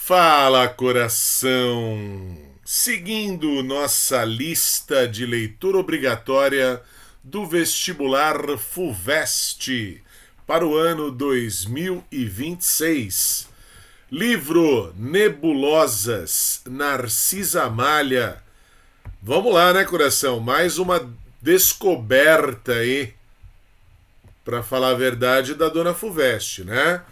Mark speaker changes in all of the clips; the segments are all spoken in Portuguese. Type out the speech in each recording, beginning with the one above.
Speaker 1: Fala, coração! Seguindo nossa lista de leitura obrigatória do vestibular FUVEST para o ano 2026. Livro Nebulosas, Narcisa Amália. Vamos lá, né, coração? Mais uma descoberta aí, para falar a verdade, da dona FUVEST, né?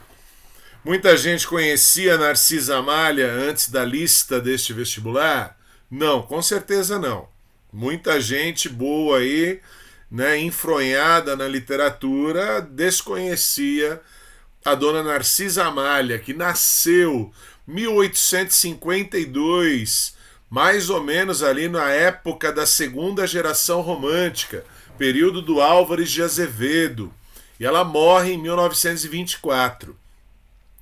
Speaker 1: Muita gente conhecia Narcisa Amália antes da lista deste vestibular? Não, com certeza não. Muita gente boa aí, né, enfronhada na literatura, desconhecia a dona Narcisa Amália, que nasceu em 1852, mais ou menos ali na época da segunda geração romântica, período do Álvares de Azevedo, e ela morre em 1924.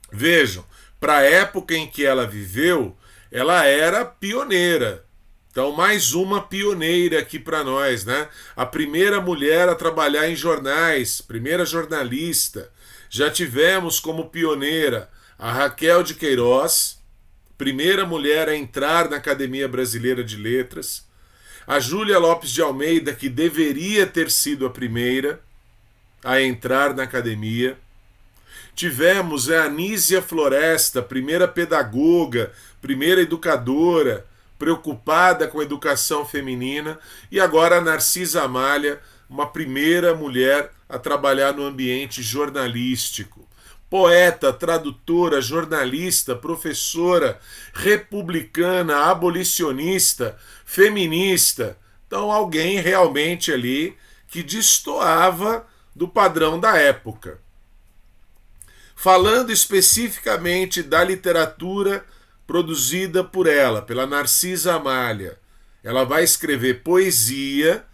Speaker 1: Vejam, para a época em que ela viveu, ela era pioneira. Então, mais uma pioneira aqui para nós, né? A primeira mulher a trabalhar em jornais, primeira jornalista. Já tivemos como pioneira a Raquel de Queiroz, primeira mulher a entrar na Academia Brasileira de Letras. A Júlia Lopes de Almeida, que deveria ter sido a primeira a entrar na academia. Tivemos a Anísia Floresta, primeira pedagoga, primeira educadora, preocupada com a educação feminina, e agora a Narcisa Amália, uma primeira mulher a trabalhar no ambiente jornalístico. Poeta, tradutora, jornalista, professora, republicana, abolicionista, feminista. Então, alguém realmente ali que destoava do padrão da época. Falando especificamente da literatura produzida por ela, pela Narcisa Amália, ela vai escrever poesia,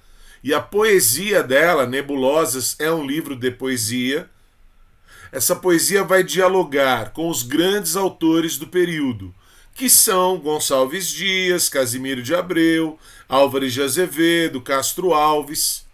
Speaker 1: e a poesia dela, Nebulosas, é um livro de poesia. Essa poesia vai dialogar com os grandes autores do período, que são Gonçalves Dias, Casimiro de Abreu, Álvares de Azevedo, Castro Alves.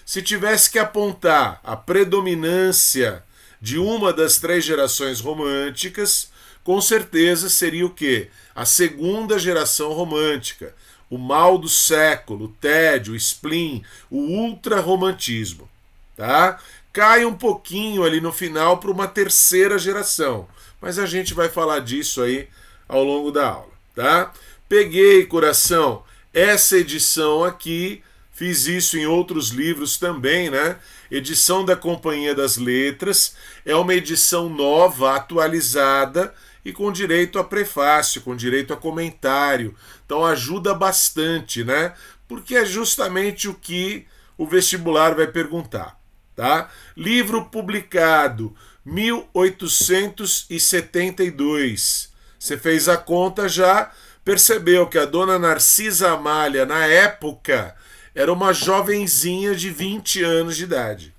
Speaker 1: Se tivesse que apontar a predominância de uma das três gerações românticas, com certeza seria o quê? A segunda geração romântica, o mal do século, o tédio, o spleen, o ultra-romantismo. Tá? Cai um pouquinho ali no final para uma terceira geração, mas a gente vai falar disso aí ao longo da aula. Tá? Peguei, coração, essa edição aqui, fiz isso em outros livros também, né? Edição da Companhia das Letras, é uma edição nova, atualizada e com direito a prefácio, com direito a comentário. Então ajuda bastante, né? Porque é justamente o que o vestibular vai perguntar, tá? Livro publicado 1872. Você fez a conta já, percebeu que a dona Narcisa Amália, na época, era uma jovenzinha de 20 anos de idade.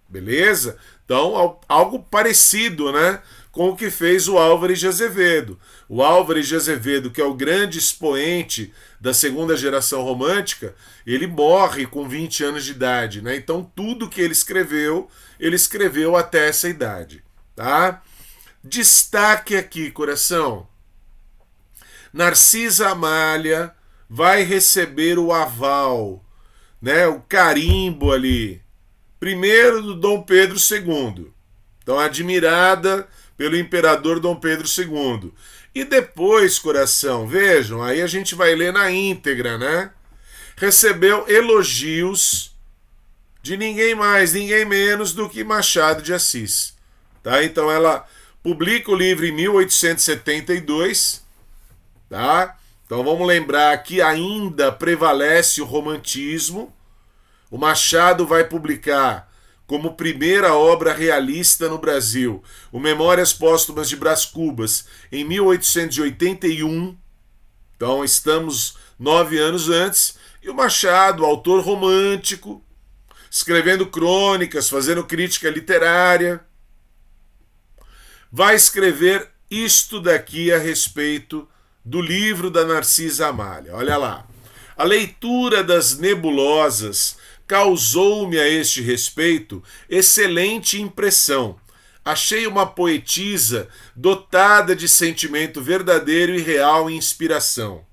Speaker 1: Beleza? Então, algo parecido, né, com o que fez o Álvares de Azevedo. O Álvares de Azevedo, que é o grande expoente da segunda geração romântica, ele morre com 20 anos de idade, né? Então, tudo que ele escreveu até essa idade, tá? Destaque aqui, coração. Narcisa Amália vai receber o aval, né, o carimbo ali, primeiro do Dom Pedro II, então admirada pelo imperador Dom Pedro II, e depois, coração, vejam, aí a gente vai ler na íntegra, né, recebeu elogios de ninguém mais, ninguém menos do que Machado de Assis, tá? Então ela publica o livro em 1872, tá? Então vamos lembrar que ainda prevalece o romantismo. O Machado vai publicar como primeira obra realista no Brasil o Memórias Póstumas de Brás Cubas em 1881. Então estamos 9 anos antes. E o Machado, autor romântico, escrevendo crônicas, fazendo crítica literária, vai escrever isto daqui a respeito do livro da Narcisa Amália. Olha lá. A leitura das Nebulosas causou-me a este respeito excelente impressão, Achei uma poetisa dotada de sentimento verdadeiro e real e inspiração.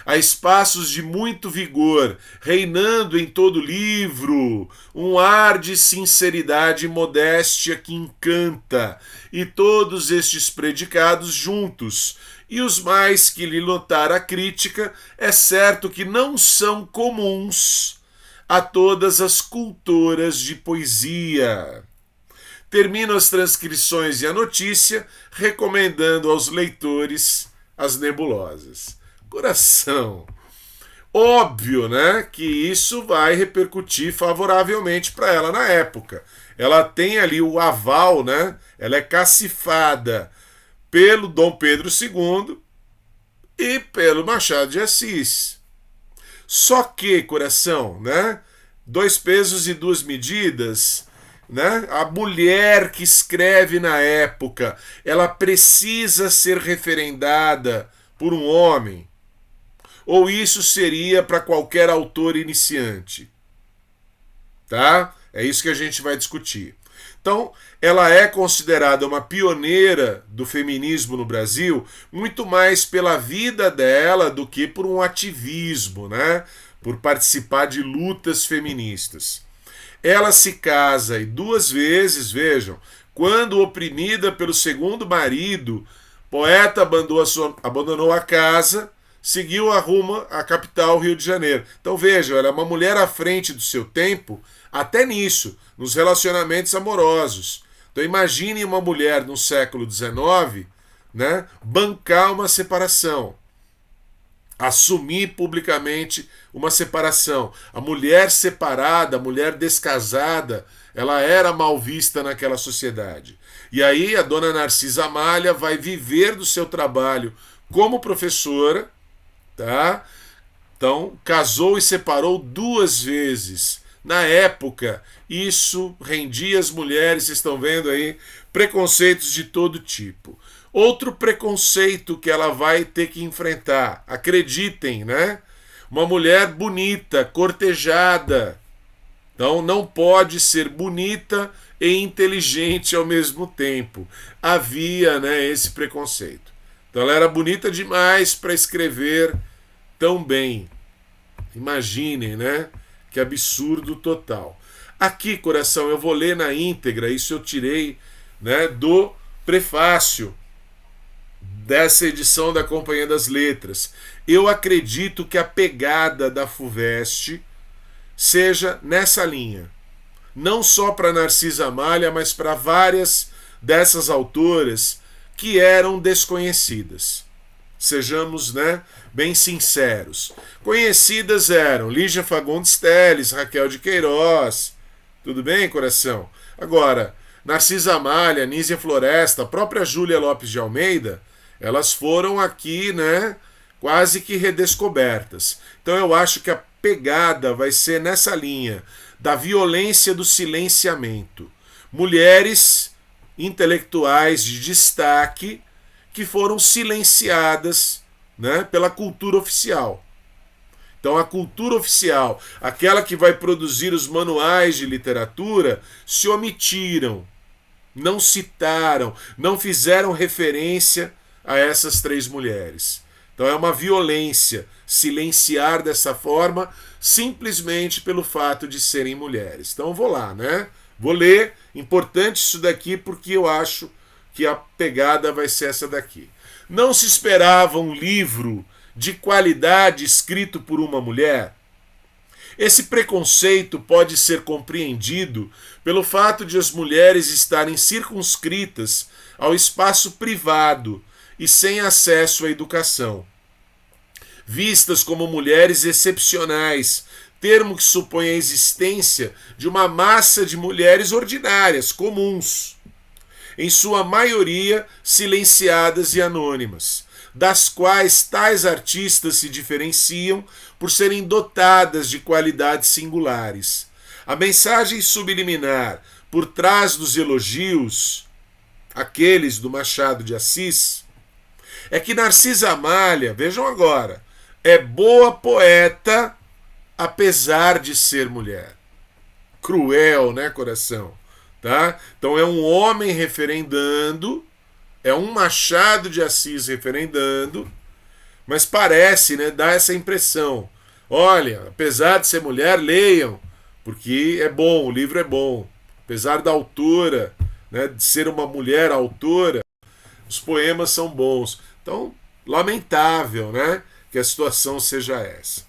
Speaker 1: Há espaços de muito vigor, reinando em todo livro, um ar de sinceridade e modéstia que encanta, e todos estes predicados juntos, e os mais que lhe notar a crítica, é certo que não são comuns a todas as cultoras de poesia. Termino as transcrições e a notícia recomendando aos leitores as nebulosas. Coração. Óbvio, né, que isso vai repercutir favoravelmente para ela na época. Ela tem ali o aval, né? Ela é cacifada pelo Dom Pedro II e pelo Machado de Assis. Só que, coração, né? Dois pesos e duas medidas, né? A mulher que escreve na época, ela precisa ser referendada por um homem. Ou isso seria para qualquer autor iniciante? Tá? É isso que a gente vai discutir. Então, ela é considerada uma pioneira do feminismo no Brasil, muito mais pela vida dela do que por um ativismo, né? Por participar de lutas feministas. Ela se casa e 2 vezes, vejam, quando oprimida pelo segundo marido, poeta abandonou a casa, seguiu a rumo à capital, Rio de Janeiro. Então vejam, ela é uma mulher à frente do seu tempo, até nisso, nos relacionamentos amorosos. Então imagine uma mulher no século XIX, né, bancar uma separação, assumir publicamente uma separação. A mulher separada, a mulher descasada, ela era mal vista naquela sociedade. E aí a dona Narcisa Amália vai viver do seu trabalho como professora, tá? Então, casou e separou 2 vezes. Na época, isso rendia as mulheres, vocês estão vendo aí, preconceitos de todo tipo. Outro preconceito que ela vai ter que enfrentar, acreditem, né? Uma mulher bonita, cortejada. Então, não pode ser bonita e inteligente ao mesmo tempo. Havia, né, esse preconceito. Então, ela era bonita demais para escrever tão bem. Imaginem, né? Que absurdo total. Aqui, coração, eu vou ler na íntegra, isso eu tirei, né, do prefácio dessa edição da Companhia das Letras. Eu acredito que a pegada da FUVEST seja nessa linha. Não só para Narcisa Amália, mas para várias dessas autoras que eram desconhecidas. Sejamos, né, bem sinceros. Conhecidas eram Lígia Fagundes Telles, Raquel de Queiroz. Tudo bem, coração? Agora, Narcisa Amália, Nísia Floresta, a própria Júlia Lopes de Almeida, elas foram aqui, né, quase que redescobertas. Então eu acho que a pegada vai ser nessa linha da violência do silenciamento. Mulheres intelectuais de destaque que foram silenciadas, né, pela cultura oficial. Então a cultura oficial, aquela que vai produzir os manuais de literatura, se omitiram, não citaram, não fizeram referência a essas 3 mulheres. Então é uma violência silenciar dessa forma, simplesmente pelo fato de serem mulheres. Então vou lá, né? Vou ler, importante isso daqui porque eu acho que a pegada vai ser essa daqui. Não se esperava um livro de qualidade escrito por uma mulher? Esse preconceito pode ser compreendido pelo fato de as mulheres estarem circunscritas ao espaço privado e sem acesso à educação. Vistas como mulheres excepcionais, termo que supõe a existência de uma massa de mulheres ordinárias, comuns, em sua maioria silenciadas e anônimas, das quais tais artistas se diferenciam por serem dotadas de qualidades singulares. A mensagem subliminar por trás dos elogios, aqueles do Machado de Assis, é que Narcisa Amália, vejam agora, é boa poeta apesar de ser mulher. Cruel, né, coração? tá? Então é um homem referendando, é um Machado de Assis referendando, mas parece, né, dá essa impressão. Olha, apesar de ser mulher, leiam, porque é bom, o livro é bom. Apesar da autora, né, de ser uma mulher autora, os poemas são bons. Então, lamentável, né, que a situação seja essa.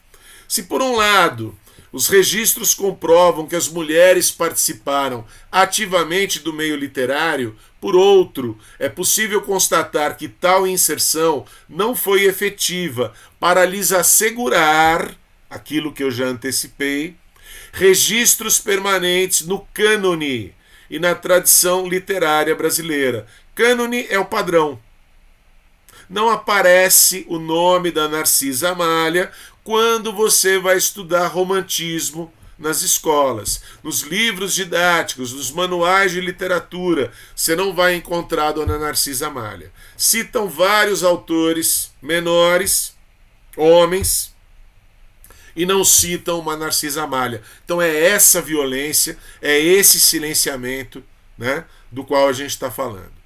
Speaker 1: Se por um lado os registros comprovam que as mulheres participaram ativamente do meio literário, por outro, é possível constatar que tal inserção não foi efetiva para lhes assegurar aquilo que eu já antecipei, registros permanentes no cânone e na tradição literária brasileira. Cânone é o padrão. Não aparece o nome da Narcisa Amália quando você vai estudar romantismo nas escolas. Nos livros didáticos, nos manuais de literatura, você não vai encontrar a dona Narcisa Amália. Citam vários autores menores, homens, e não citam uma Narcisa Amália. Então é essa violência, é esse silenciamento, né, do qual a gente está falando.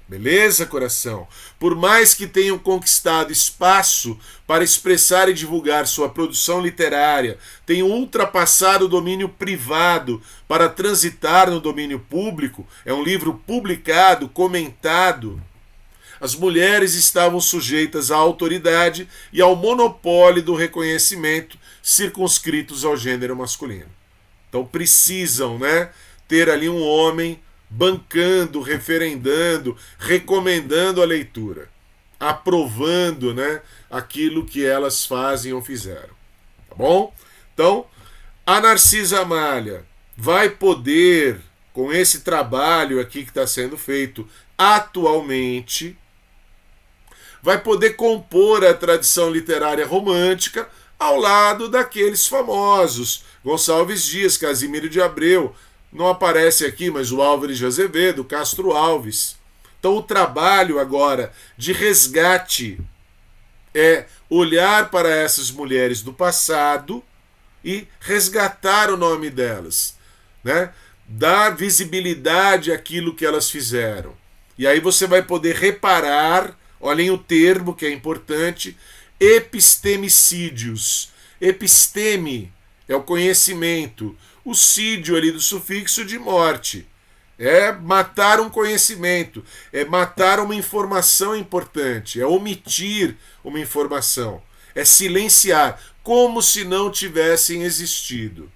Speaker 1: Beleza, coração? Por mais que tenham conquistado espaço para expressar e divulgar sua produção literária, tenham ultrapassado o domínio privado para transitar no domínio público, é um livro publicado, comentado, as mulheres estavam sujeitas à autoridade e ao monopólio do reconhecimento circunscritos ao gênero masculino. Então precisam, né, ter ali um homem bancando, referendando, recomendando a leitura, aprovando, né, aquilo que elas fazem ou fizeram. Tá bom? Então, a Narcisa Amália vai poder, com esse trabalho aqui que está sendo feito atualmente, vai poder compor a tradição literária romântica ao lado daqueles famosos, Gonçalves Dias, Casimiro de Abreu, não aparece aqui, mas o Álvares de Azevedo, Castro Alves. Então o trabalho agora de resgate é olhar para essas mulheres do passado e resgatar o nome delas, né? Dar visibilidade àquilo que elas fizeram. E aí você vai poder reparar, olhem o termo que é importante, epistemicídios. Episteme é o conhecimento. O sídio ali do sufixo de morte. É matar um conhecimento, é matar uma informação importante, é omitir uma informação, é silenciar, como se não tivessem existido.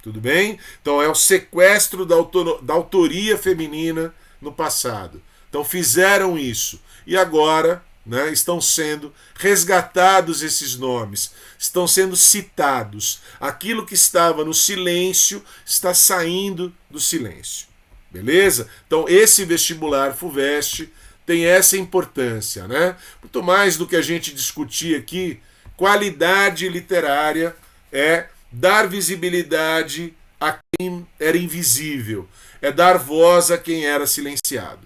Speaker 1: Tudo bem? Então é o sequestro da autoria feminina no passado. Então fizeram isso. E agora, né, estão sendo resgatados esses nomes, estão sendo citados. Aquilo que estava no silêncio está saindo do silêncio. Beleza? Então esse vestibular FUVEST tem essa importância, né? Muito mais do que a gente discutir aqui, qualidade literária é dar visibilidade a quem era invisível, é dar voz a quem era silenciado.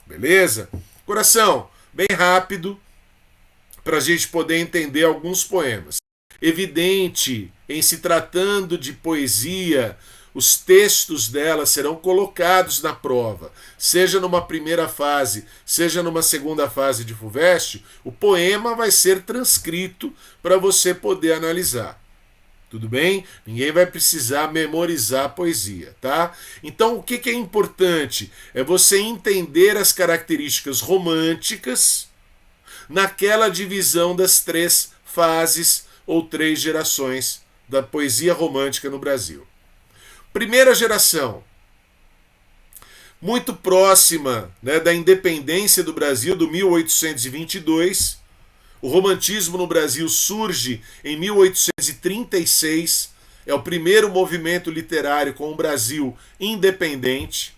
Speaker 1: Beleza? Coração, bem rápido, para a gente poder entender alguns poemas. Evidente, em se tratando de poesia, os textos dela serão colocados na prova, seja numa primeira fase, seja numa segunda fase de FUVEST, o poema vai ser transcrito para você poder analisar. Tudo bem? Ninguém vai precisar memorizar a poesia, tá? Então, o que é importante? É você entender as características românticas naquela divisão das 3 fases ou 3 gerações da poesia romântica no Brasil. Primeira geração, muito próxima, né, da independência do Brasil, do 1822. O romantismo no Brasil surge em 1836, é o primeiro movimento literário com o Brasil independente.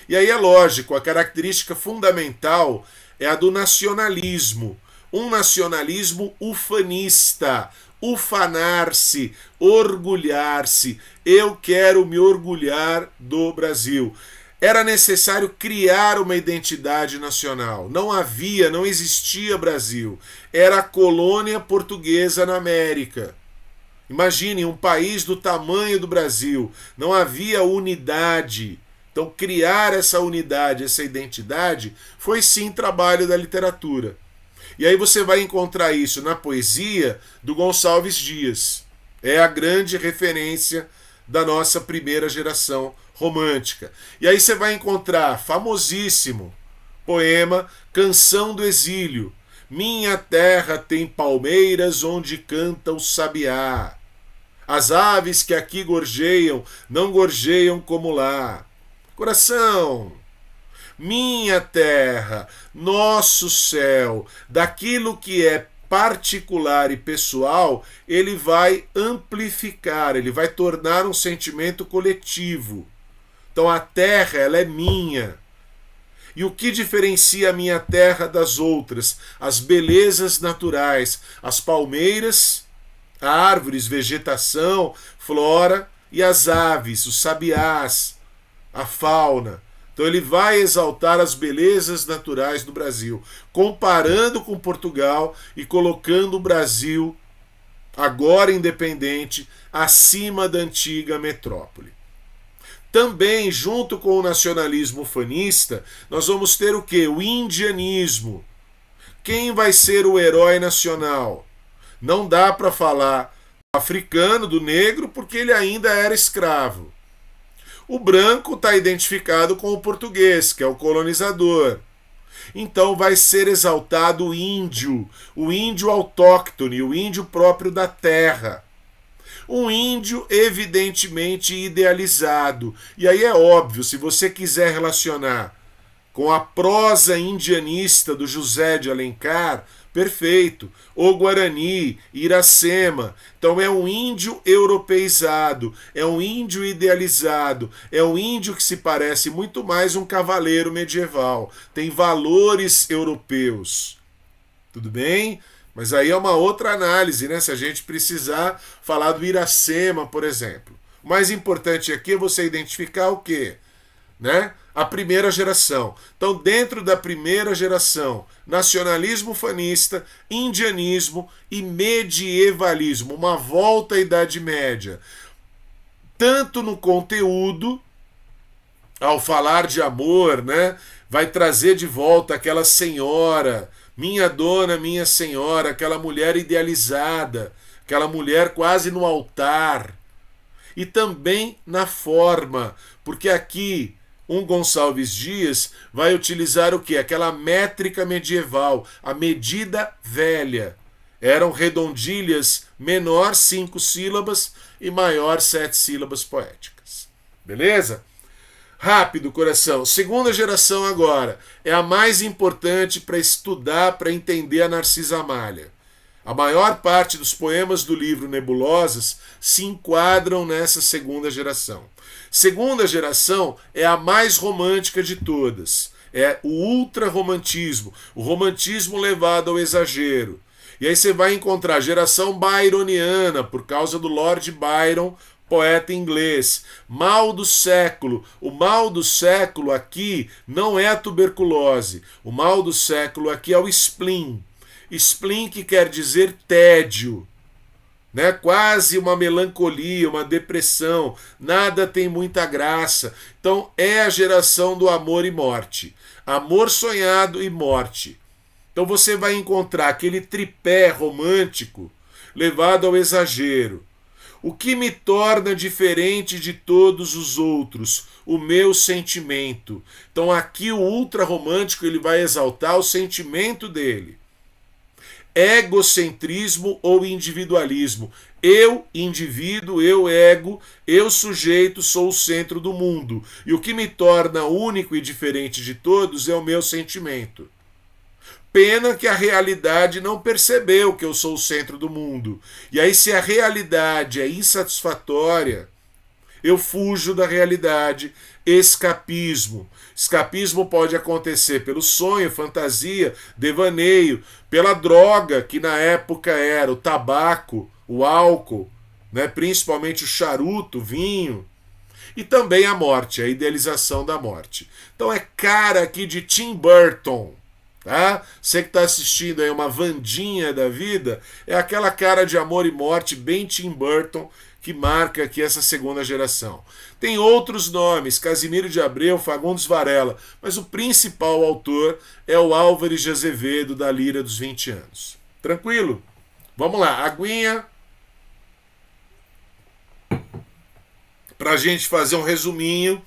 Speaker 1: E aí é lógico, a característica fundamental é a do nacionalismo, um nacionalismo ufanista, ufanar-se, orgulhar-se. Eu quero me orgulhar do Brasil. Era necessário criar uma identidade nacional. Não existia Brasil. Era a colônia portuguesa na América. Imagine um país do tamanho do Brasil. Não havia unidade Então, criar essa unidade, essa identidade, foi sim trabalho da literatura. E aí você vai encontrar isso na poesia do Gonçalves Dias. É a grande referência da nossa primeira geração romântica. E aí você vai encontrar famosíssimo poema Canção do Exílio. Minha terra tem palmeiras onde canta o sabiá. As aves que aqui gorjeiam não gorjeiam como lá. Coração, minha terra, nosso céu, daquilo que é particular e pessoal, ele vai amplificar, ele vai tornar um sentimento coletivo. Então a terra, ela é minha. E o que diferencia a minha terra das outras? As belezas naturais, as palmeiras, árvores, vegetação, flora e as aves, os sabiás, a fauna. Então ele vai exaltar as belezas naturais do Brasil, comparando com Portugal e colocando o Brasil, agora independente, acima da antiga metrópole. Também, junto com o nacionalismo ufanista, nós vamos ter o quê? O indianismo. Quem vai ser o herói nacional? Não dá para falar do africano, do negro, porque ele ainda era escravo. O branco está identificado com o português, que é o colonizador. Então vai ser exaltado o índio autóctone, o índio próprio da terra. Um índio evidentemente idealizado. E aí é óbvio, se você quiser relacionar com a prosa indianista do José de Alencar, perfeito. O Guarani, Iracema. Então é um índio europeizado, é um índio idealizado, é um índio que se parece muito mais um cavaleiro medieval. Tem valores europeus. Tudo bem? Mas aí é uma outra análise, né? Se a gente precisar falar do Iracema, por exemplo. O mais importante aqui é você identificar o quê? Né? A primeira geração. Então, dentro da primeira geração, nacionalismo ufanista, indianismo e medievalismo, uma volta à Idade Média. Tanto no conteúdo, ao falar de amor, né, vai trazer de volta aquela senhora, minha dona, minha senhora, aquela mulher idealizada, aquela mulher quase no altar. E também na forma, porque aqui um Gonçalves Dias vai utilizar o quê? Aquela métrica medieval, a medida velha. Eram redondilhas menor 5 sílabas e maior 7 sílabas poéticas. Beleza? Rápido, coração. Segunda geração agora. É a mais importante para estudar, para entender a Narcisa Amália. A maior parte dos poemas do livro Nebulosas se enquadram nessa segunda geração. Segunda geração é a mais romântica de todas. É o ultra-romantismo, o romantismo levado ao exagero. E aí você vai encontrar a geração byroniana, por causa do Lord Byron, poeta inglês. Mal do século. O mal do século aqui não é a tuberculose. O mal do século aqui é o spleen. Spleen que quer dizer tédio. Né? Quase uma melancolia, uma depressão, nada tem muita graça. Então é a geração do amor e morte. Amor sonhado e morte. Então você vai encontrar aquele tripé romântico levado ao exagero. O que me torna diferente de todos os outros? O meu sentimento. Então aqui o ultra-romântico ele vai exaltar o sentimento dele. Egocentrismo ou individualismo. Eu, indivíduo, eu, ego, eu, sujeito, sou o centro do mundo. E o que me torna único e diferente de todos é o meu sentimento. Pena que a realidade não percebeu que eu sou o centro do mundo. E aí, se a realidade é insatisfatória, eu fujo da realidade. Escapismo. Escapismo pode acontecer pelo sonho, fantasia, devaneio, pela droga, que na época era o tabaco, o álcool, né? Principalmente o charuto, o vinho, e também a morte, a idealização da morte. Então é cara aqui de Tim Burton, Tá? Você que está assistindo aí uma Wandinha da vida, é aquela cara de Amor e Morte bem Tim Burton que marca aqui essa segunda geração. Tem outros nomes, Casimiro de Abreu, Fagundes Varela, mas o principal autor é o Álvares de Azevedo, da Lira dos 20 anos. Tranquilo? Vamos lá, aguinha. Para a gente fazer um resuminho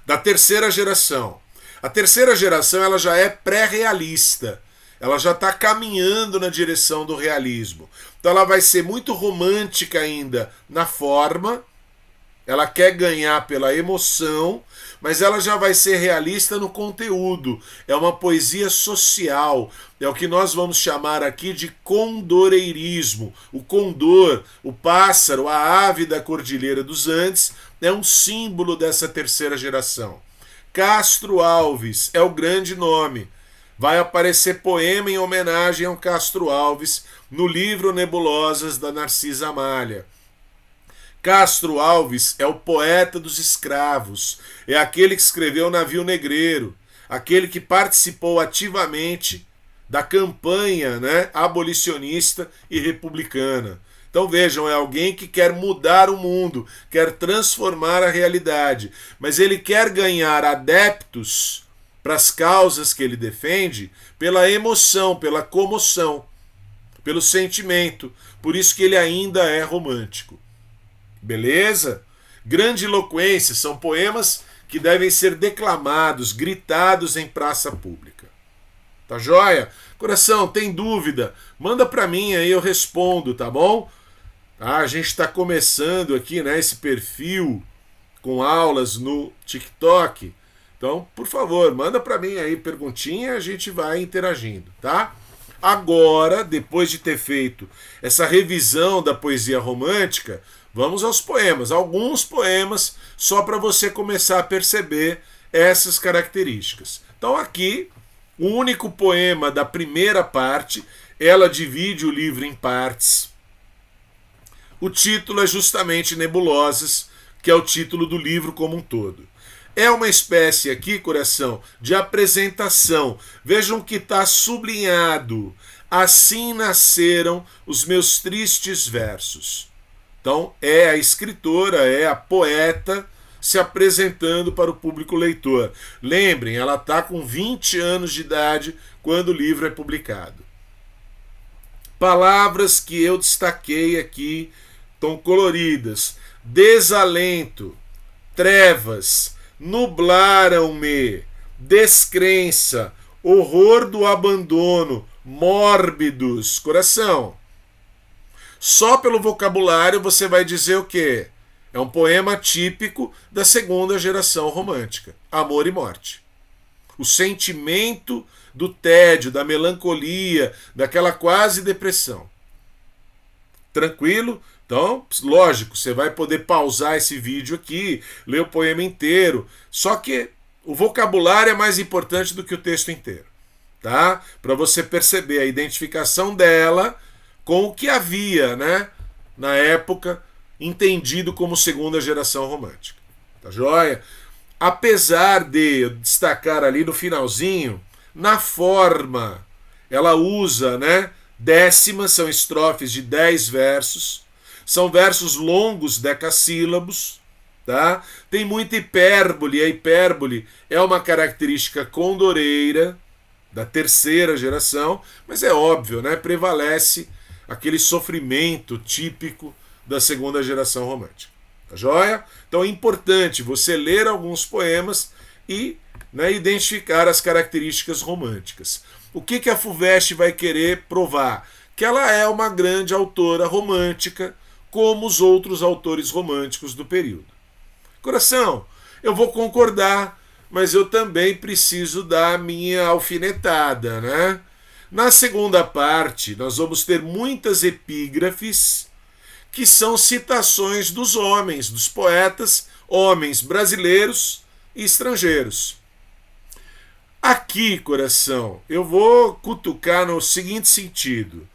Speaker 1: da terceira geração. A terceira geração ela já é pré-realista, ela já está caminhando na direção do realismo. Então ela vai ser muito romântica ainda na forma, ela quer ganhar pela emoção, mas ela já vai ser realista no conteúdo. É uma poesia social, é o que nós vamos chamar aqui de condoreirismo. O condor, o pássaro, a ave da Cordilheira dos Andes, é um símbolo dessa terceira geração. Castro Alves é o grande nome. Vai aparecer poema em homenagem ao Castro Alves no livro Nebulosas da Narcisa Amália. Castro Alves é o poeta dos escravos, é aquele que escreveu Navio Negreiro, aquele que participou ativamente da campanha, né, abolicionista e republicana. Então vejam, é alguém que quer mudar o mundo, quer transformar a realidade, mas ele quer ganhar adeptos para as causas que ele defende pela emoção, pela comoção, pelo sentimento. Por isso que ele ainda é romântico. Beleza? Grande eloquência, são poemas que devem ser declamados, gritados em praça pública. Tá joia? Coração, tem dúvida? Manda para mim aí, eu respondo, tá bom? A gente está começando aqui, né, esse perfil com aulas no TikTok. Então, por favor, manda para mim aí perguntinha e a gente vai interagindo, tá? Agora, depois de ter feito essa revisão da poesia romântica, vamos aos poemas. Alguns poemas só para você começar a perceber essas características. Então aqui, o único poema da primeira parte, ela divide o livro em partes. O título é justamente Nebulosas, que é o título do livro como um todo. É uma espécie aqui, coração, de apresentação. Vejam que está sublinhado. Assim nasceram os meus tristes versos. Então, é a escritora, é a poeta se apresentando para o público leitor. Lembrem, ela está com 20 anos de idade quando o livro é publicado. Palavras que eu destaquei aqui estão coloridas. Desalento, trevas, nublaram-me, descrença, horror do abandono, mórbidos. Coração, só pelo vocabulário você vai dizer o quê? É um poema típico da segunda geração romântica, Amor e Morte. O sentimento do tédio, da melancolia, daquela quase depressão. Tranquilo? Então, lógico, você vai poder pausar esse vídeo aqui, ler o poema inteiro, só que o vocabulário é mais importante do que o texto inteiro, tá? Para você perceber a identificação dela com o que havia, né, na época, entendido como segunda geração romântica. Tá joia? Apesar de eu destacar ali no finalzinho, na forma, ela usa, né, décimas, são estrofes de 10 versos, são versos longos, decassílabos, tá? Tem muita hipérbole, a hipérbole é uma característica condoreira da terceira geração, mas é óbvio, né, prevalece aquele sofrimento típico da segunda geração romântica. Tá joia? Então é importante você ler alguns poemas e, né, identificar as características românticas. O que a FUVEST vai querer provar? Que ela é uma grande autora romântica, como os outros autores românticos do período. Coração, eu vou concordar, mas eu também preciso dar a minha alfinetada, né? Na segunda parte, nós vamos ter muitas epígrafes que são citações dos homens, dos poetas, homens brasileiros e estrangeiros. Aqui, coração, eu vou cutucar no seguinte sentido.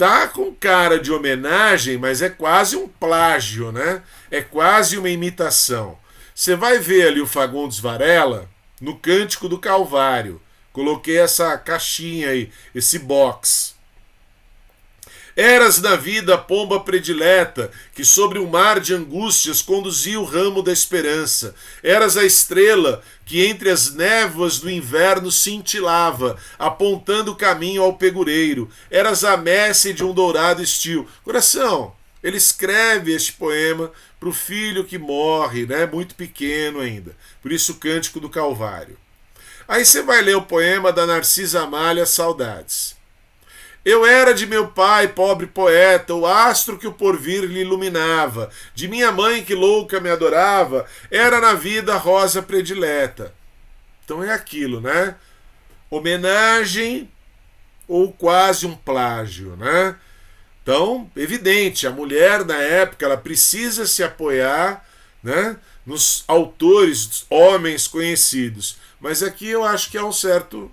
Speaker 1: Tá com cara de homenagem, mas é quase um plágio, né? É quase uma imitação. Você vai ver ali o Fagundes Varela no Cântico do Calvário, Coloquei essa caixinha aí, esse box. Eras na vida a pomba predileta, que sobre um mar de angústias conduzia o ramo da esperança. Eras a estrela que entre as névoas do inverno cintilava, apontando o caminho ao pegureiro. Eras a messe de um dourado estio. Coração, ele escreve este poema para o filho que morre, né, muito pequeno ainda. Por isso o Cântico do Calvário. Aí você vai ler o poema da Narcisa Amália, Saudades. Eu era de meu pai, pobre poeta, o astro que o porvir lhe iluminava. De minha mãe que louca me adorava, era na vida a rosa predileta. Então é aquilo, né? Homenagem ou quase um plágio, né? Então, evidente, a mulher na época ela precisa se apoiar, né, nos autores, homens conhecidos. Mas aqui eu acho que é um certo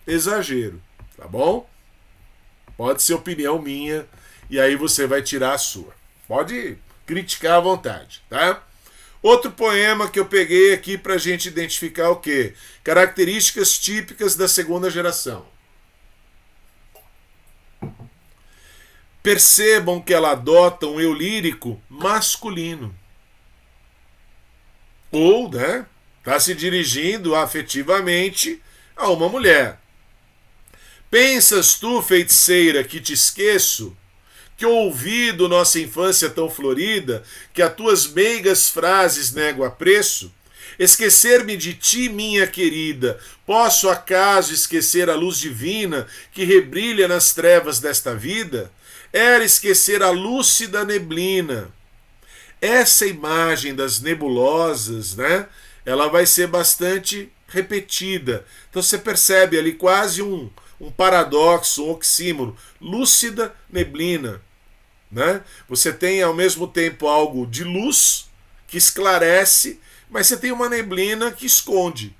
Speaker 1: exagero, tá bom? Pode ser opinião minha e aí você vai tirar a sua. Pode criticar à vontade, tá? Outro poema que eu peguei aqui para a gente identificar o quê? Características típicas da segunda geração. Percebam que ela adota um eu lírico masculino. Ou, né, está se dirigindo afetivamente a uma mulher. Pensas tu, feiticeira, que te esqueço? Que ouvi do nossa infância tão florida, que a tuas meigas frases nego a preço? Esquecer-me de ti, minha querida, posso acaso esquecer a luz divina que rebrilha nas trevas desta vida? Era esquecer a lúcida neblina. Essa imagem das nebulosas, né, ela vai ser bastante repetida. Então você percebe ali quase um paradoxo, um oxímoro. Lúcida neblina. Né? Você tem ao mesmo tempo algo de luz que esclarece, mas você tem uma neblina que esconde.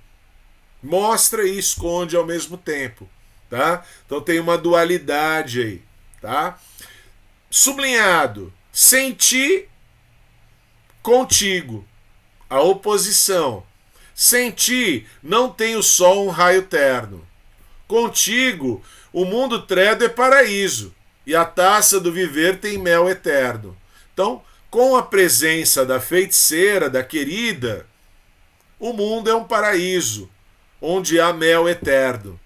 Speaker 1: Mostra e esconde ao mesmo tempo. Tá? Então tem uma dualidade aí. Tá? Sublinhado. Sem ti, contigo. A oposição. Sem ti, não tem o sol um raio terno. Contigo, o mundo tredo é paraíso, e a taça do viver tem mel eterno. Então, com a presença da feiticeira, da querida, o mundo é um paraíso, onde há mel eterno.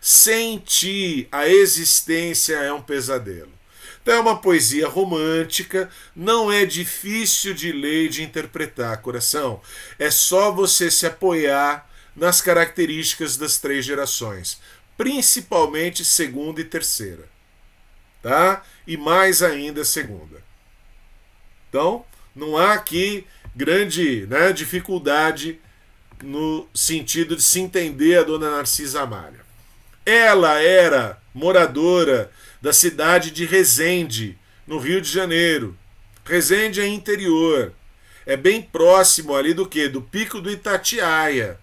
Speaker 1: Sem ti, a existência é um pesadelo. Então é uma poesia romântica, não é difícil de ler e de interpretar, coração. É só você se apoiar nas características das três gerações, principalmente segunda e terceira, tá? E mais ainda segunda. Então, não há aqui grande, né, dificuldade no sentido de se entender a dona Narcisa Amália. Ela era moradora da cidade de Resende, no Rio de Janeiro. Resende é interior. É bem próximo ali do quê? Do Pico do Itatiaia.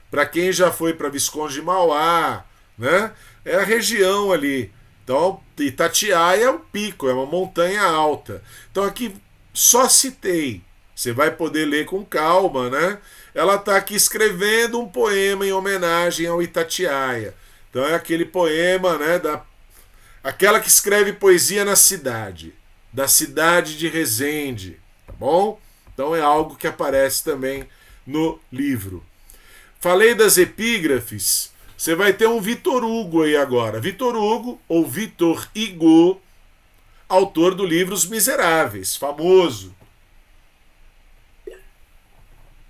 Speaker 1: Para quem já foi para Visconde de Mauá, né? É a região ali. Então, Itatiaia é um pico, é uma montanha alta. Então aqui só citei. Você vai poder ler com calma, né? Ela está aqui escrevendo um poema em homenagem ao Itatiaia. Então é aquele poema, né, aquela que escreve poesia na cidade, da cidade de Resende, tá bom? Então é algo que aparece também no livro. Falei das epígrafes, você vai ter um Vitor Hugo aí agora. Vitor Hugo, ou Victor Hugo, autor do livro Os Miseráveis, famoso.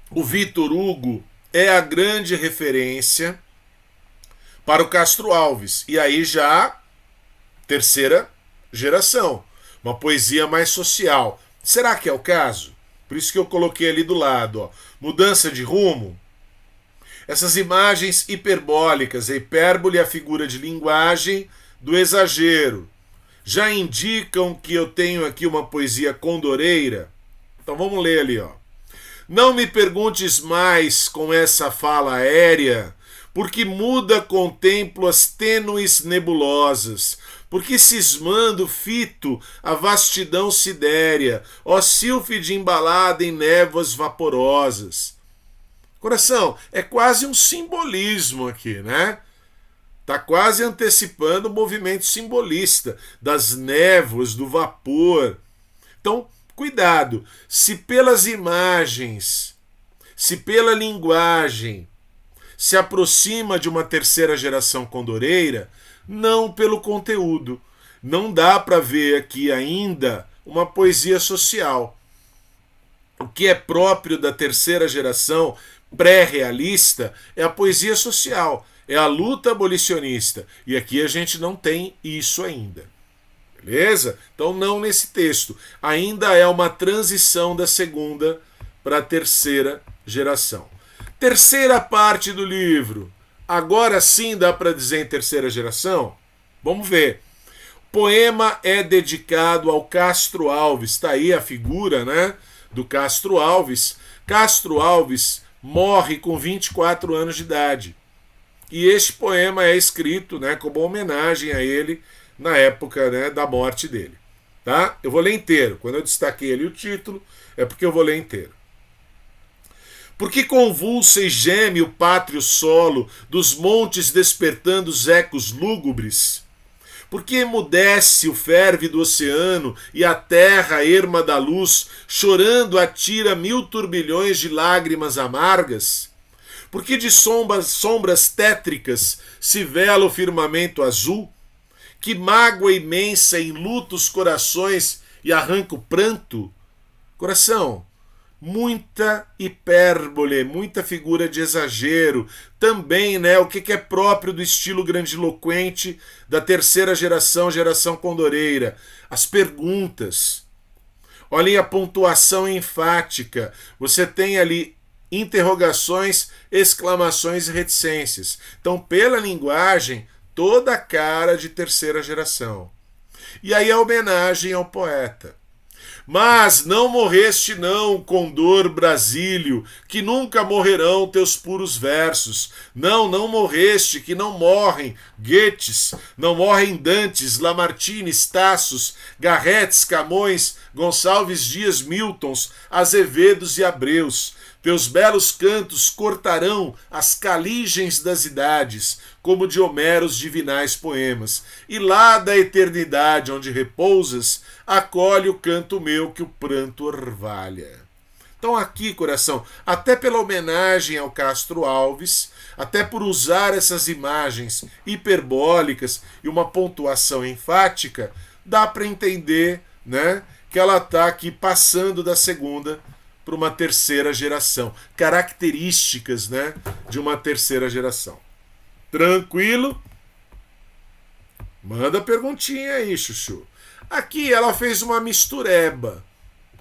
Speaker 1: O Vitor Hugo é a grande referência para o Castro Alves. E aí já terceira geração. Uma poesia mais social. Será que é o caso? Por isso que eu coloquei ali do lado. Ó. Mudança de rumo. Essas imagens hiperbólicas, a hipérbole é a figura de linguagem do exagero. Já indicam que eu tenho aqui uma poesia condoreira? Então vamos ler ali. Ó. Não me perguntes mais com essa fala aérea, porque muda contemplo as tênues nebulosas, porque cismando fito a vastidão sidérea, ó sílfide embalada em névoas vaporosas. Coração, é quase um simbolismo aqui, né? Está quase antecipando o movimento simbolista das névoas, do vapor. Então, cuidado. Se pelas imagens, se pela linguagem, se aproxima de uma terceira geração condoreira, não pelo conteúdo. Não dá para ver aqui ainda uma poesia social. O que é próprio da terceira geração pré-realista é a poesia social, é a luta abolicionista. E aqui a gente não tem isso ainda. Beleza? Então não nesse texto. Ainda é uma transição da segunda para a terceira geração. Terceira parte do livro. Agora sim dá para dizer em terceira geração? Vamos ver. O poema é dedicado ao Castro Alves. Está aí a figura, né, do Castro Alves. Castro Alves morre com 24 anos de idade. E este poema é escrito, né, como homenagem a ele na época, né, da morte dele. Tá? Eu vou ler inteiro. Quando eu destaquei ali o título, é porque eu vou ler inteiro. Porque convulsa e geme o pátrio solo dos montes despertando os ecos lúgubres? Porque emudece o ferve do oceano e a terra erma da luz, chorando atira 1000 turbilhões de lágrimas amargas? Porque de sombras tétricas se vela o firmamento azul? Que mágoa imensa enluta os corações e arranca o pranto? Coração, muita hipérbole, muita figura de exagero. Também, né, o que é próprio do estilo grandiloquente da terceira geração, geração condoreira. As perguntas. Olhem a pontuação enfática. Você tem ali interrogações, exclamações e reticências. Então, pela linguagem, toda a cara de terceira geração. E aí a homenagem ao poeta. Mas não morreste não, condor brasílio, que nunca morrerão teus puros versos. Não, não morreste, que não morrem Goethes, não morrem Dantes, Lamartines, Tassos, Garretes, Camões, Gonçalves Dias, Miltons, Azevedos e Abreus. Teus belos cantos cortarão as caligens das idades, como de Homeros divinais poemas. E lá da eternidade onde repousas, acolhe o canto meu que o pranto orvalha. Então aqui, coração, até pela homenagem ao Castro Alves, até por usar essas imagens hiperbólicas e uma pontuação enfática, dá para entender, né, que ela está aqui passando da segunda para uma terceira geração. Características, né, de uma terceira geração. Tranquilo? Manda perguntinha aí, Chuchu. Aqui ela fez uma mistureba.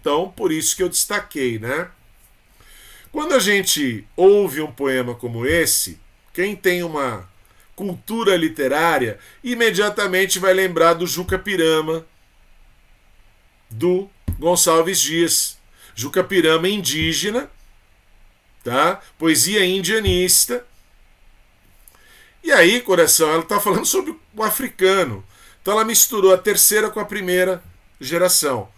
Speaker 1: Então, por isso que eu destaquei, né? Quando a gente ouve um poema como esse, quem tem uma cultura literária imediatamente vai lembrar do Juca Pirama, do Gonçalves Dias. Juca Pirama indígena, tá? Poesia indianista. E aí, coração, ela está falando sobre o africano. Então ela misturou a terceira com a primeira geração.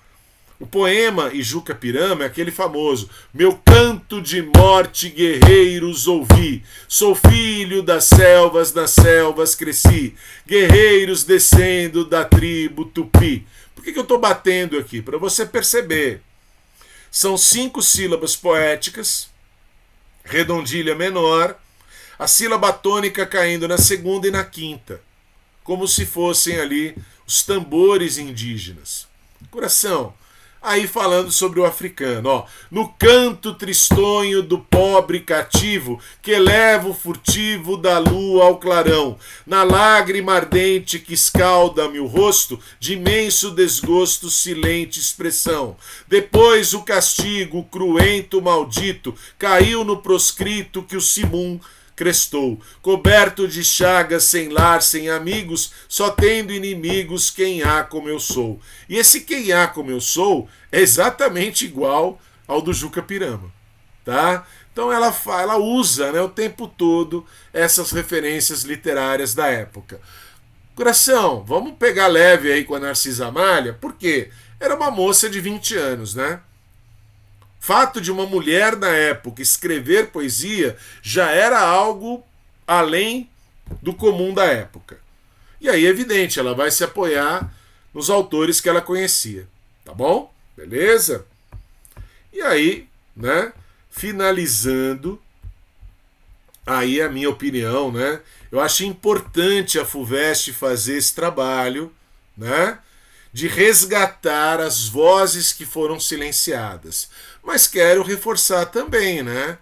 Speaker 1: O poema e Juca Pirama é aquele famoso: meu canto de morte, guerreiros, ouvi. Sou filho das selvas, nas selvas cresci. Guerreiros descendo da tribo Tupi. Por que eu estou batendo aqui? Para você perceber. São 5 sílabas poéticas, redondilha menor, a sílaba tônica caindo na segunda e na quinta, como se fossem ali os tambores indígenas. Coração, aí falando sobre o africano, ó, no canto tristonho do pobre cativo, que eleva o furtivo da lua ao clarão, na lágrima ardente que escalda-me o rosto, de imenso desgosto silente expressão. Depois o castigo, cruento, maldito, caiu no proscrito que o Simum crestou, coberto de chagas, sem lar, sem amigos, só tendo inimigos, quem há como eu sou. E esse quem há como eu sou é exatamente igual ao do Juca Pirama, tá? Então ela usa, né, o tempo todo essas referências literárias da época. Coração, vamos pegar leve aí com a Narcisa Amália, porque era uma moça de 20 anos, né? Fato de uma mulher na época escrever poesia já era algo além do comum da época. E aí, evidente, ela vai se apoiar nos autores que ela conhecia. Tá bom? Beleza? E aí, né, finalizando aí a minha opinião, né? Eu acho importante a FUVEST fazer esse trabalho, né? De resgatar as vozes que foram silenciadas. Mas quero reforçar também, né?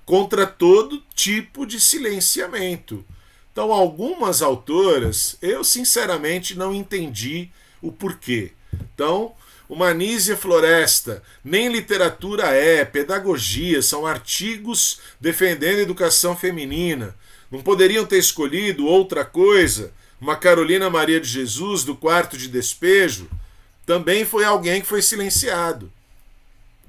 Speaker 1: Contra todo tipo de silenciamento. Então, algumas autoras, eu sinceramente não entendi o porquê. Então, uma Anísia Floresta, nem literatura é, pedagogia, são artigos defendendo a educação feminina. Não poderiam ter escolhido outra coisa? Uma Carolina Maria de Jesus, do Quarto de Despejo, também foi alguém que foi silenciado.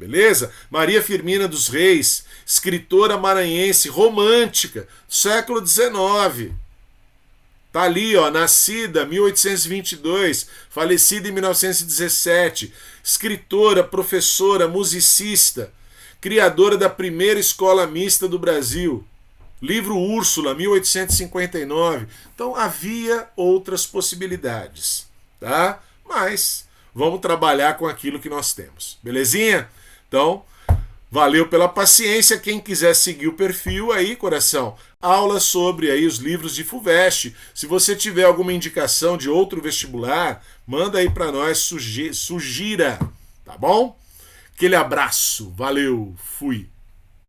Speaker 1: Beleza? Maria Firmina dos Reis, escritora maranhense, romântica, século XIX. Tá ali, ó, nascida em 1822, falecida em 1917, escritora, professora, musicista, criadora da primeira escola mista do Brasil. Livro Úrsula, 1859. Então havia outras possibilidades, tá? Mas vamos trabalhar com aquilo que nós temos. Belezinha? Então, valeu pela paciência. Quem quiser seguir o perfil aí, coração, aulas sobre aí os livros de FUVEST. Se você tiver alguma indicação de outro vestibular, manda aí para nós, sugira, tá bom? Aquele abraço, valeu, fui.